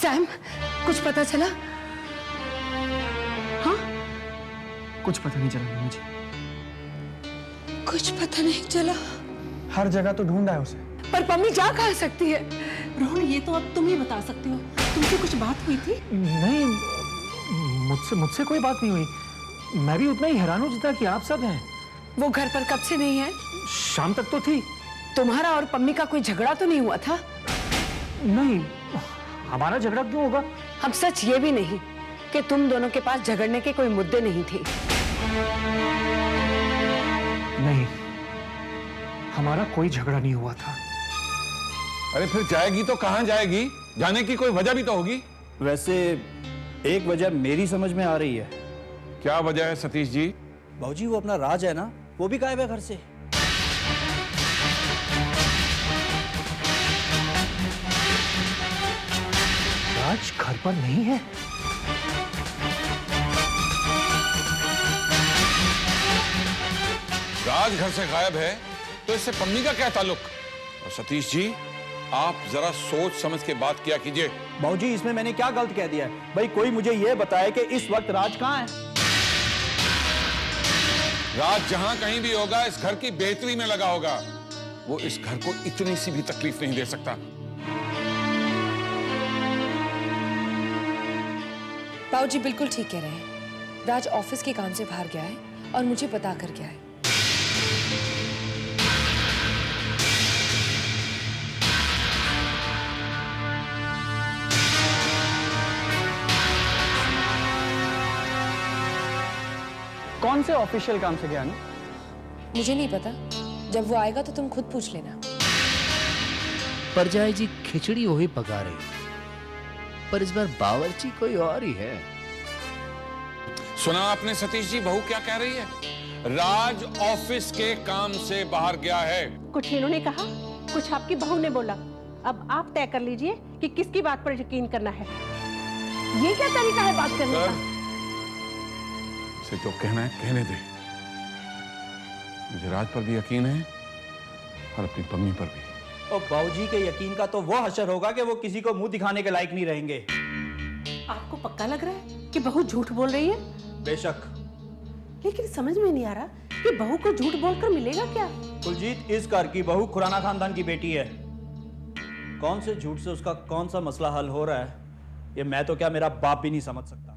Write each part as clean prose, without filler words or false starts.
Sam, कुछ पता चला? हाँ? कुछ पता नहीं चला मुझे। कुछ पता नहीं चला? हर जगह तो ढूंढा है उसे। पर पम्मी जा कहाँ सकती है? रोहन, ये तो अब तुम ही बता सकते हो। तुमसे कुछ बात हुई थी? नहीं, मुझसे कोई बात नहीं हुई। मैं भी उतना ही हैरान हूं जितना कि आप सब हैं। वो घर पर कब से नहीं है? शाम तक तो थी। तुम्हारा और पम्मी का कोई झगड़ा तो नहीं हुआ था? नहीं, हमारा झगड़ा क्यों होगा? अब सच ये भी नहीं कि तुम दोनों के पास झगड़ने के कोई मुद्दे नहीं थे। नहीं, हमारा कोई झगड़ा नहीं हुआ था। अरे फिर जाएगी तो कहां जाएगी? जाने की कोई वजह भी तो होगी। वैसे एक वजह मेरी समझ में आ रही है। क्या वजह है सतीश जी? भाऊजी, वो अपना राज है ना, वो भी गायब है घर से। राज घर पर नहीं है? राज घर से गायब है तो इससे पम्मी का क्या ताल्लुक? और सतीश जी, आप जरा सोच समझ के बात किया कीजिए। भाऊजी, इसमें मैंने क्या गलत कह दिया है? भाई कोई मुझे ये बताए कि इस वक्त राज कहाँ है? राज जहां कहीं भी होगा इस घर की बेहतरी में लगा होगा। वो इस घर को इतनी सी भी तकलीफ नहीं दे सकता। बाबूजी बिल्कुल ठीक कह रहे हैं। राज ऑफिस के काम से बाहर गया है और मुझे बता कर गया है। कौन से ऑफिशियल काम से गया ना? मुझे नहीं पता, जब वो आएगा तो तुम खुद पूछ लेना। परजाई जी खिचड़ी वही पका रही, पर इस बार बावर्ची कोई और ही है। सुना आपने सतीश जी, बहू क्या कह रही है? राज ऑफिस के काम से बाहर गया है। कुछ इन्होंने कहा, कुछ आपकी बहू ने बोला। अब आप तय कर लीजिए कि किसकी बात पर यकीन करना है। ये क्या तरीका है बात करने का? इसे जो कहना है कहने दे। मुझे राज पर भी यकीन है और अपनी पम्मी पर भी। और बाबूजी के यकीन का तो वो हशर होगा कि वो किसी को मुंह दिखाने के लायक नहीं रहेंगे। आपको पक्का लग रहा है कि बहू झूठ बोल रही है? बेशक। लेकिन समझ में नहीं आ रहा कि बहू को झूठ बोलकर मिलेगा क्या? कुलजीत, इस घर की बहू खुराना खानदान की बेटी है। कौन से झूठ से उसका कौन सा मसला हल हो रहा है, ये मैं तो क्या मेरा बाप भी नहीं समझ सकता।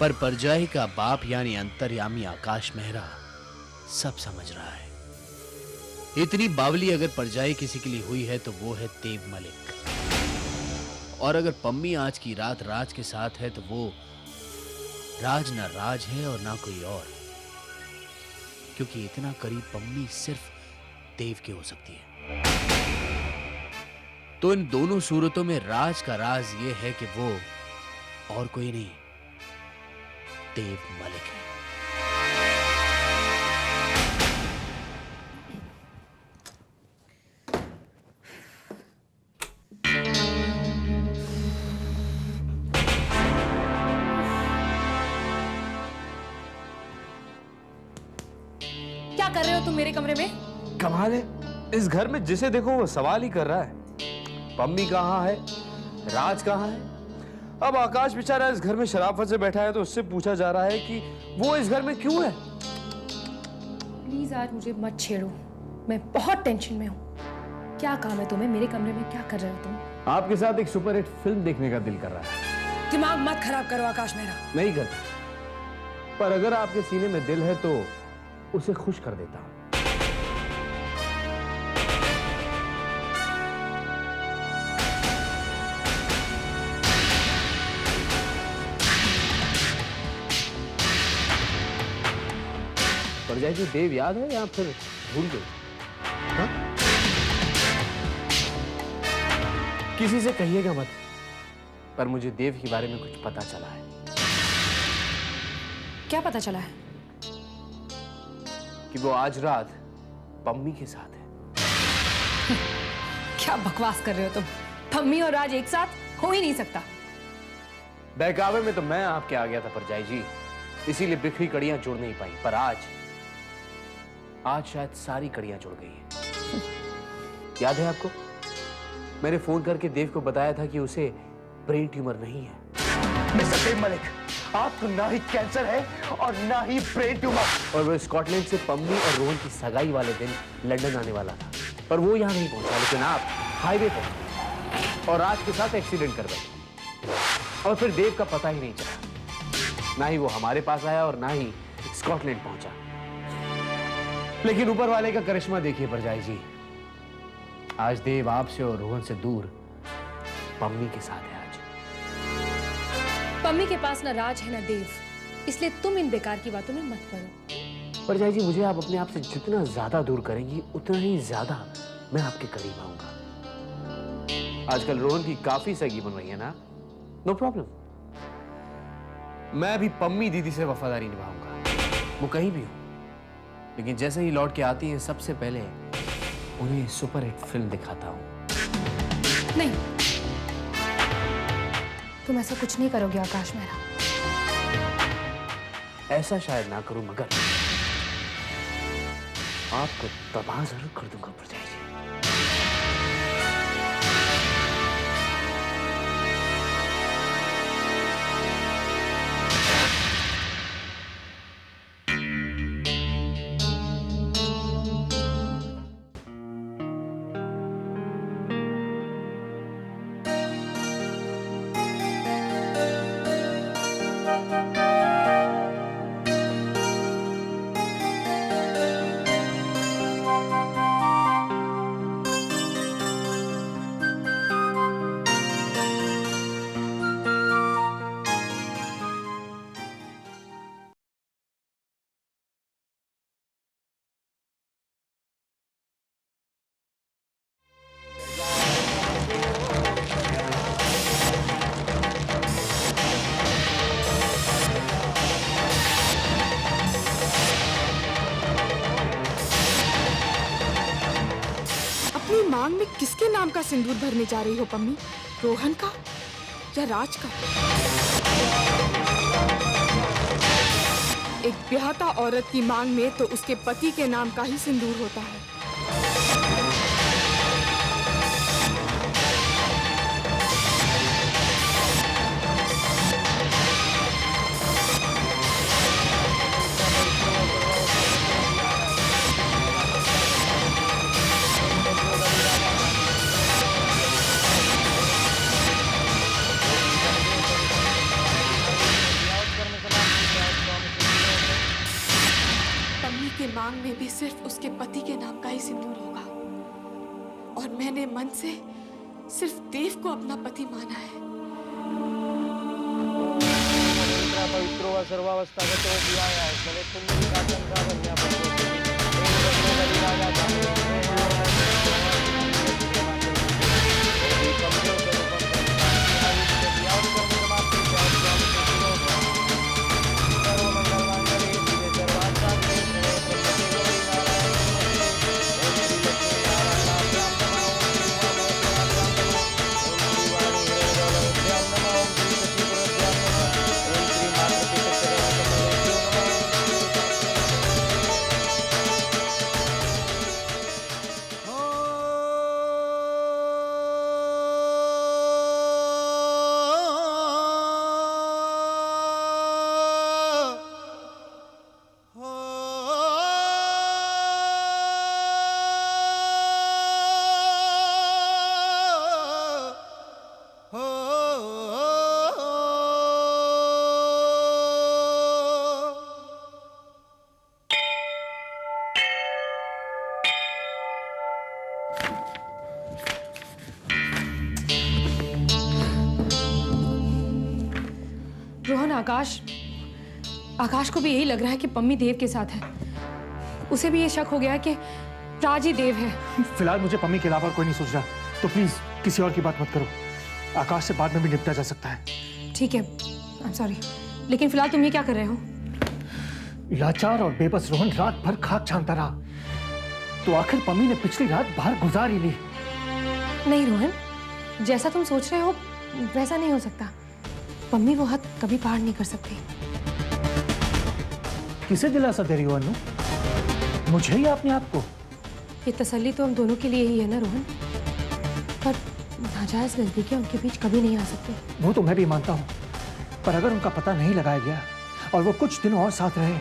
पर परजाई का बाप यानी अंतर्यामी आकाश मेहरा सब समझ रहा है। इतनी बावली अगर परजाई किसी के लिए हुई है तो वो है देव मलिक। और अगर पम्मी आज की रात राज के साथ है तो वो राज ना राज है और ना कोई और, क्योंकि इतना करीब पम्मी सिर्फ देव के हो सकती है। तो इन दोनों सूरतों में राज का राज ये है कि वो और कोई नहीं, देव मलिक है। क्या कर रहे हो तुम मेरे कमरे में? कमाल है, इस घर में जिसे देखो वो सवाल ही कर रहा है। पम्मी कहाँ है, राज कहाँ है? अब आकाश बेचारा इस घर में शराफत से बैठा है तो उससे पूछा जा रहा है कि वो इस घर में क्यों है। प्लीज आज मुझे मत छेड़ो, मैं बहुत टेंशन में हूँ। क्या काम है तुम्हें? मेरे कमरे में क्या कर रहे हो तुम? आपके साथ एक सुपरहिट फिल्म देखने का दिल कर रहा है। दिमाग मत खराब करो आकाश मेरा। नहीं करता, पर अगर आपके सीने में दिल है तो उसे खुश कर देता हूं। परजाई जी, देव याद है या फिर भूल गए? हाँ? किसी से कहिएगा मत, पर मुझे देव के बारे में कुछ पता चला है। क्या पता चला है? कि वो आज रात पम्मी के साथ है। क्या बकवास कर रहे हो तुम? पम्मी और राज एक साथ हो ही नहीं सकता। बहकावे में तो मैं आपके आ गया था परजाई जी, इसीलिए बिखरी कड़ियां जुड़ नहीं पाई, पर आज शायद सारी कड़ियां जुड़ गई हैं। याद है आपको, मैंने फोन करके देव को बताया था कि उसे ब्रेन ट्यूमर नहीं है। मिस्टर देव मलिक, आपको ना ही कैंसर है और ना ही ब्रेन ट्यूमर। और वो स्कॉटलैंड से पम्मी और रोहन की सगाई वाले दिन लंदन आने वाला था, पर वो यहाँ नहीं पहुंचा, लेकिन आप हाईवे पर और राज के साथ एक्सीडेंट कर बैठे और फिर देव का पता ही नहीं चला। ना ही वो हमारे पास आया और ना ही स्कॉटलैंड पहुंचा। लेकिन ऊपर वाले का करिश्मा देखिए परजाई जी, आज देव आपसे और रोहन से दूर पम्मी के साथ है। आज पम्मी के पास ना राज है ना देव, इसलिए तुम इन बेकार की बातों में मत पड़ो। परजाई जी, मुझे आप अपने आप से जितना ज्यादा दूर करेंगी उतना ही ज्यादा मैं आपके करीब आऊंगा। आजकल रोहन की काफी सगी बन रही है ना, नो प्रॉब्लम। मैं भी पम्मी दीदी से वफादारी निभाऊंगा, वो कहीं भी हो। लेकिन जैसे ही लौट के आती है, सबसे पहले उन्हें सुपरहिट फिल्म दिखाता हूं। नहीं, तुम ऐसा कुछ नहीं करोगे आकाश मेहरा। ऐसा शायद ना करूं, मगर आपको तबाह जरूर कर दूंगा परजाई जी। अपनी मांग में किसके नाम का सिंदूर भरने जा रही हो पम्मी? रोहन का या राज का? एक ब्याहता औरत की मांग में तो उसके पति के नाम का ही सिंदूर होता है। के मांग में भी सिर्फ उसके पति के नाम का ही सिंदूर होगा, और मैंने मन से सिर्फ देव को अपना पति माना है। रोहन, आकाश को भी यही लग रहा है कि पम्मी देव के साथ है। उसे भी ये शक हो गया है कि राज ही देव है। फिलहाल मुझे पम्मी के अलावा कोई नहीं सूझ रहा, तो प्लीज किसी और की बात मत करो। आकाश से बाद में भी निपटा जा सकता है। ठीक है, आई एम सॉरी, लेकिन फिलहाल तुम ये क्या कर रहे हो? लाचार और बेबस रोहन रात भर खाक छानता रहा, तो आखिर पम्मी ने पिछली रात बाहर गुजार ही ली। नहीं रोहन, जैसा तुम सोच रहे हो वैसा नहीं हो सकता। पम्मी वो हद कभी पार नहीं कर सकती। किसे दिलासा दे रही हो अनु? मुझे या अपने आप को? ये तसल्ली तो हम दोनों के लिए ही है ना रोहन। पर नाजायज नजदीकियां उनके बीच कभी नहीं आ सकती। वो तो मैं भी मानता हूँ, पर अगर उनका पता नहीं लगाया गया और वो कुछ दिन और साथ रहे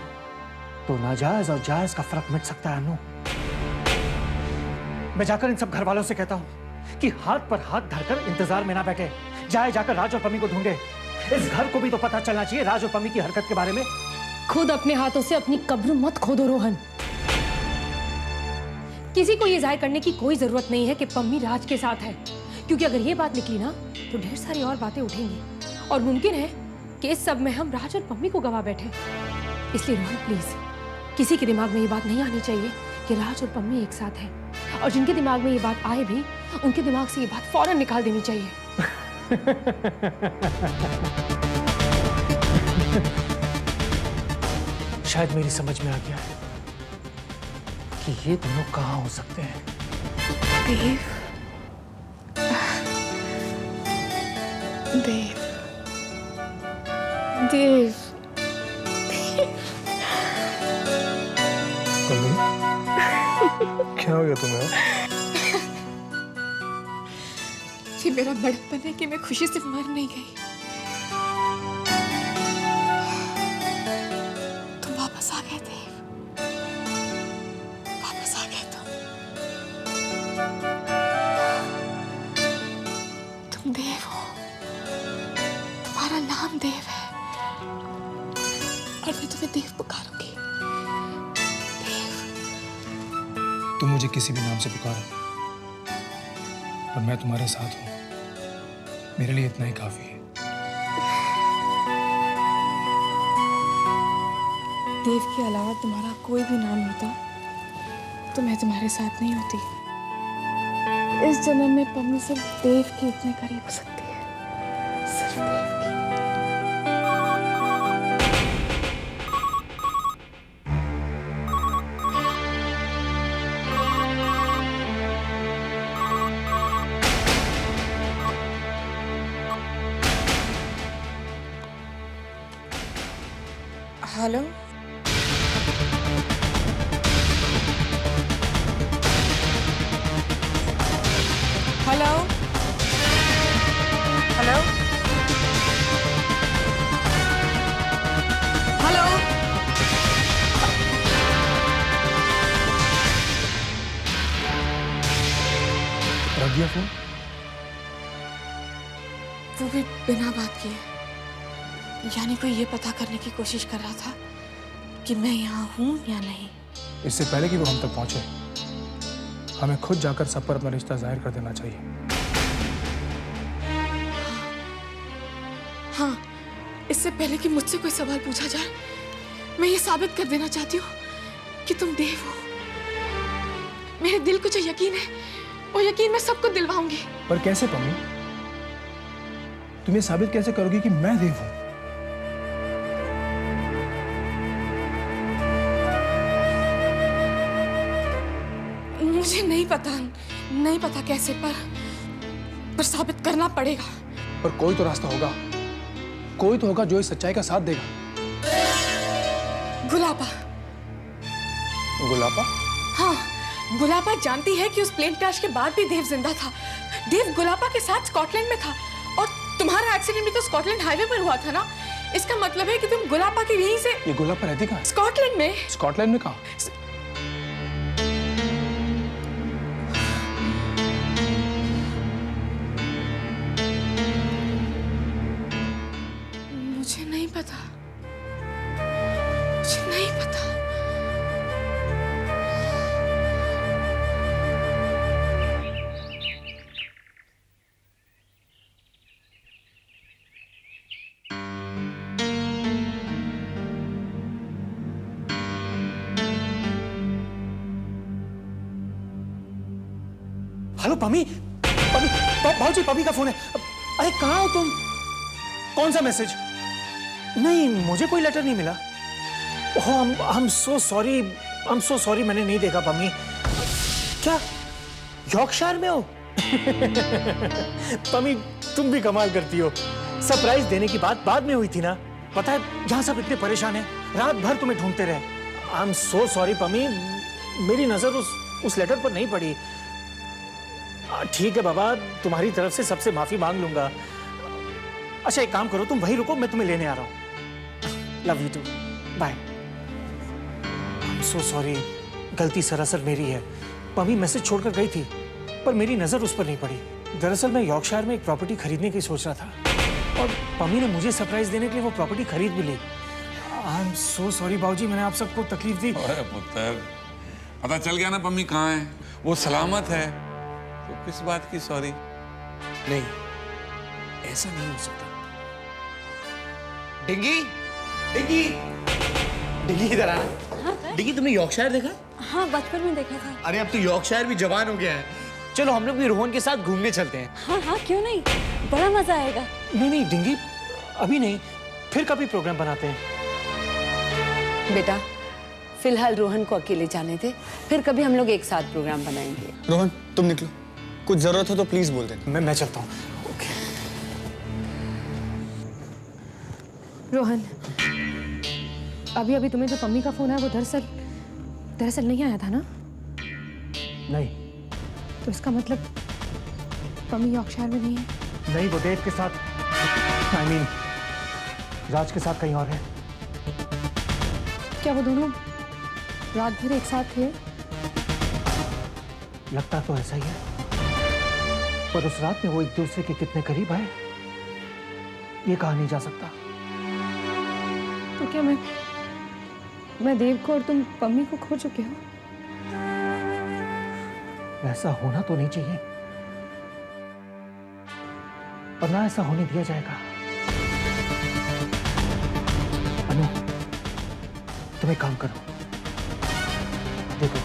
तो नाजायज और जायज का फर्क मिट सकता है। अनु, मैं जाकर इन सब घर वालों से कहता हूँ कि हाथ पर हाथ धरकर इंतजार में ना बैठे, जाए जाकर राज और पम्मी को ढूंढे। इस घर को भी तो पता चलना चाहिए राज और पम्मी की हरकत के बारे में। खुद अपने हाथों से अपनी कब्र मत खोदो रोहन। किसी को ये जाहिर करने की कोई जरूरत नहीं है कि पम्मी राज के साथ है, क्योंकि अगर ये बात निकली ना तो ढेर सारी और बातें उठेंगी और मुमकिन है कि इस सब में हम राज और पम्मी को गवा बैठे। इसलिए रोहन प्लीज, किसी के दिमाग में ये बात नहीं आनी चाहिए कि राज और पम्मी एक साथ हैं, और जिनके दिमाग में ये बात आए भी उनके दिमाग से ये बात फौरन निकाल देनी चाहिए। शायद मेरी समझ में आ गया है कि ये दोनों कहाँ हो सकते हैं। देव, देव, देव, क्या हो गया तुम्हें? ये मेरा बड़प्पन है कि मैं खुशी से मर नहीं गई। तुम वापस आ गए देव, वापस आ गए तुम देव हो, तुम्हारा नाम देव है और मैं तुम्हें देव पुकारूंगी। तुम मुझे किसी भी नाम से पुकारो, पर मैं तुम्हारे साथ हूं। मेरे लिए इतना ही काफी है। देव के अलावा तुम्हारा कोई भी नाम होता तो मैं तुम्हारे साथ नहीं होती। इस जन्म में पम्मी सिर्फ देव के इतने करीब हो सकती है, सिर्फ देव की। Hello, hello, hello, hello. रख दिया फोन? वो भी बिना बात किए, यानी कोई ये पता करने की कोशिश कर रहा था कि मैं यहाँ हूँ या नहीं। इससे पहले कि वो हम तक पहुंचे, हमें खुद जाकर सब पर अपना रिश्ता जाहिर कर देना चाहिए। हाँ, इससे पहले कि मुझसे कोई सवाल पूछा जाए, मैं ये साबित कर देना चाहती हूँ कि तुम देव हो। मेरे दिल को जो यकीन है, वो यकीन मैं सबको दिलवाऊंगी। पर कैसे पम्मी? तुम ये साबित कैसे करोगी कि मैं देव हूं? मुझे नहीं पता कैसे, पर साबित करना पड़ेगा। पर कोई तो रास्ता होगा, कोई तो होगा जो इस सच्चाई का साथ देगा। गुलाबा। गुलाबा? हाँ, गुलाबा जानती है कि उस प्लेन क्रैश के बाद भी देव जिंदा था। देव गुलाबा के साथ स्कॉटलैंड में था, और तुम्हारा एक्सीडेंट भी तो स्कॉटलैंड हाईवे पर हुआ था ना। इसका मतलब है कि तुम गुलाबा के यहीं से। ये गुलाबा रहती कहाँ? स्कॉटलैंड में। स्कॉटलैंड में कहाँ? मुझे नहीं पता, मुझे नहीं पता। हेलो पम्मी, पम्मी, भाऊजी, पम्मी का फोन है। अरे कहाँ हो तुम? कौन सा मैसेज? नहीं, मुझे कोई लेटर नहीं मिला। ओह, I'm so sorry, मैंने नहीं देखा पम्मी। क्या यॉर्कशायर में हो? पम्मी, तुम भी कमाल करती हो। सरप्राइज देने की बात बाद में हुई थी ना। पता है यहाँ सब इतने परेशान हैं, रात भर तुम्हें ढूंढते रहे। I'm so sorry पम्मी, मेरी नजर उस लेटर पर नहीं पड़ी। ठीक है बाबा, तुम्हारी तरफ से सबसे माफी मांग लूंगा। अच्छा एक काम करो, तुम वहीं रुको, मैं तुम्हें लेने आ रहा हूँ। Love you too, bye. So sorry, गलती सरासर मेरी है। पम्मी मैसेज छोड़कर गई थी पर मेरी नजर उस पर नहीं पड़ी। दरअसल मैं यॉर्कशायर में एक प्रॉपर्टी खरीदने की सोच रहा था और पम्मी ने मुझे सरप्राइज देने के लिए वो प्रॉपर्टी खरीद भी ली। आई एम सो सॉरी बाबूजी, मैंने आप सबको तकलीफ दी। अरे पुत्र, पता चल गया ना पम्मी कहाँ है? वो सलामत है तो किस बात की सॉरी? नहीं, ऐसा नहीं हो सकता। डिंगी, डिंगी, डिंगी इधर आना। डिंगी, तुमने यॉर्कशायर देखा? हाँ, बचपन में देखा था। अरे अब तो यॉर्कशायर भी जवान हो गया है। चलो हम लोग भी रोहन के साथ घूमने चलते हैं। हाँ हाँ, क्यों नहीं, बड़ा मजा आएगा। नहीं नहीं डिंगी, अभी नहीं, फिर कभी प्रोग्राम बनाते हैं। बेटा फिलहाल रोहन को अकेले जाने दे, फिर कभी हम लोग एक साथ प्रोग्राम बनाएंगे। रोहन तुम निकलो, कुछ जरूरत हो तो प्लीज बोल देना। मैं चलता हूँ। रोहन, अभी अभी तुम्हें जो पम्मी का फोन है वो दरअसल नहीं आया था ना? नहीं। तो इसका मतलब पम्मी यॉर्कशायर में नहीं है? नहीं, वो देव के साथ, I mean, राज के साथ कहीं और है। क्या वो दोनों रात भर एक साथ थे? लगता तो ऐसा ही है, पर उस रात में वो एक दूसरे के कितने करीब आए ये कहा नहीं जा सकता। तो क्या मैं देव को और तुम पम्मी को खो चुके हो? ऐसा होना तो नहीं चाहिए, और ना ऐसा होने दिया जाएगा। अनु, तुम एक काम करो, देखो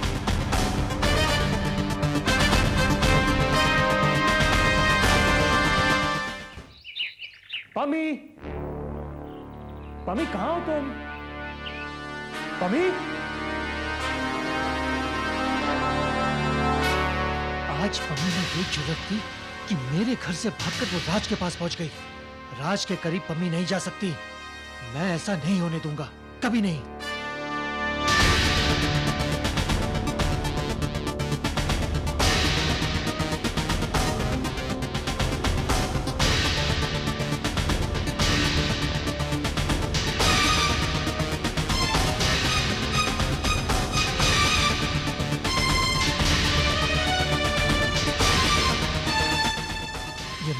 पम्मी, पम्मी कहाँ हो तुम? पम्मी, आज पम्मी ने ये जुर्रत की कि मेरे घर से भागकर वो राज के पास पहुंच गई। राज के करीब पम्मी नहीं जा सकती। मैं ऐसा नहीं होने दूंगा, कभी नहीं।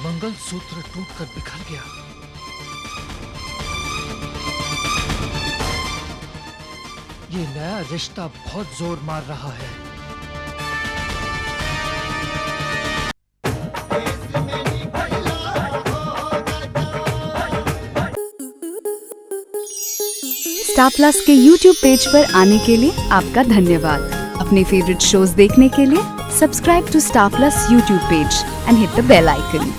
मंगलसूत्र टूटकर बिखर गया। ये नया रिश्ता बहुत जोर मार रहा है। स्टार प्लस के YouTube पेज पर आने के लिए आपका धन्यवाद। अपने फेवरेट शोज देखने के लिए subscribe to Star Plus YouTube page and hit the bell icon.